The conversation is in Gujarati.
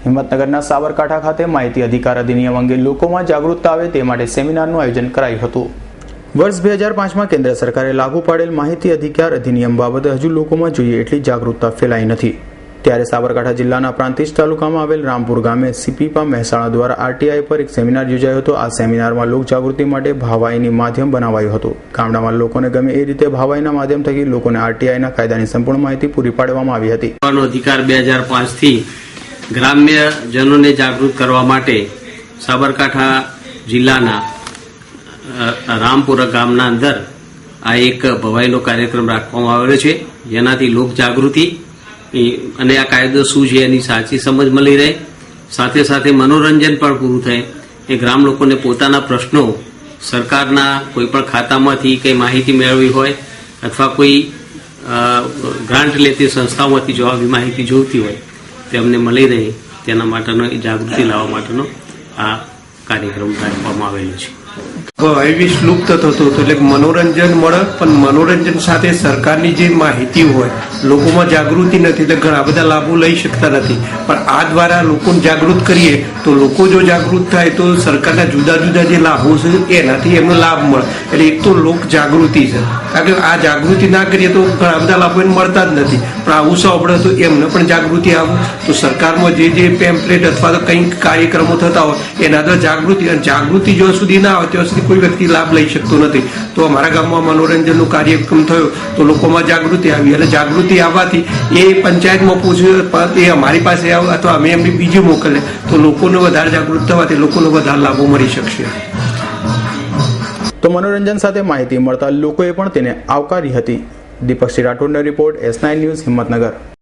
હિંમતનગરના સાબરકાંઠા ખાતે માહિતી અધિકાર અધિનિયમ અંગે લોકોમાં જાગૃતતા આવે તે માટે સેમિનારનું આયોજન કરાયું હતું। વર્ષ 2005માં કેન્દ્ર સરકારે લાગુ પાડેલ માહિતી અધિકાર અધિનિયમ બાબતે હજુ લોકોમાં જોઈએ એટલી જાગૃતતા ફેલાઈ નથી। ત્યારે સાબરકાંઠા જિલ્લાના પ્રાંતિજ તાલુકામાં આવેલ રામપુર ગામે સીપીપા મહેસાણા દ્વારા આરટીઆઈ પર એક સેમિનાર યોજાયો હતો। આ સેમિનારમાં લોક જાગૃતિ માટે ભાવાઈની માધ્યમ બનાવાયું હતું। ગામડામાં લોકોને ગમે એ રીતે ભાવાઈના માધ્યમ થકી લોકોને આરટીઆઈના કાયદાની સંપૂર્ણ માહિતી પૂરી પાડવામાં આવી હતી। અધિકાર 2005 થી ગ્રામ્ય જનોને જાગૃત કરવા માટે સાબરકાંઠા જિલ્લાના રામપુરા ગામના અંદર આ એક ભવાઈનો કાર્યક્રમ રાખવામાં આવેલો છે, જેનાથી લોક જાગૃતિ અને આ કાયદો શું છે એની સાચી સમજ મળી રહે, સાથે સાથે મનોરંજન પણ પૂરું થાય। એ ગ્રામ લોકોને પોતાના પ્રશ્નો સરકારના કોઈ પણ ખાતામાંથી કંઈ માહિતી મેળવી હોય અથવા કોઈ ગ્રાન્ટ લેતી સંસ્થાઓમાંથી જવાબી માહિતી જોઈતી હોય તેમને મળી રહે તેના માટેનો જાગૃતિ લાવવા માટેનો આ કાર્યક્રમ રાખવામાં આવેલો છે। ભવાઈ લુપ્ત થતો હતો એટલે મનોરંજન મળે, પણ મનોરંજન સાથે સરકારની જે માહિતી હોય લોકોમાં જાગૃતિ નથી એટલે ઘણા બધા લાભો લઈ શકતા નથી। પણ આ દ્વારા લોકોને જાગૃત કરીએ તો લોકો જો જાગૃત થાય તો સરકારના જુદા જુદા જે લાભો છે એનાથી એમનો લાભ મળે। એટલે એક તો લોક જાગૃતિ છે, કારણ કે આ જાગૃતિ ના કરીએ તો ઘણા બધા લાભો એને મળતા જ નથી। પણ આવું સાંભળે તો એમને પણ જાગૃતિ આવે તો સરકારમાં જે પેમ્પલેટ અથવા તો કંઈક કાર્યક્રમો થતા હોય એના તો જાગૃતિ જ્યાં સુધી ના આવે ત્યાં સુધી કોઈ વ્યક્તિ લાભ લઈ શકતો નથી। તો અમારા ગામમાં મનોરંજનનો કાર્યક્રમ થયો તો લોકોમાં જાગૃતિ આવી, એટલે જાગૃતિ આવવાથી એ પંચાયતમાં પૂછ્યું એ અમારી પાસે આવે અથવા અમે એમને બીજું મોકલે તો લોકોને વધારે જાગૃત થવાથી લોકોને વધારે લાભો મળી શકશે। તો મનોરંજન સાથે માહિતી મળતા લોકોએ પણ તેને આવકારી હતી। દીપક રાઠોડનો રિપોર્ટ S9 ન્યૂઝ હિંમતનગર।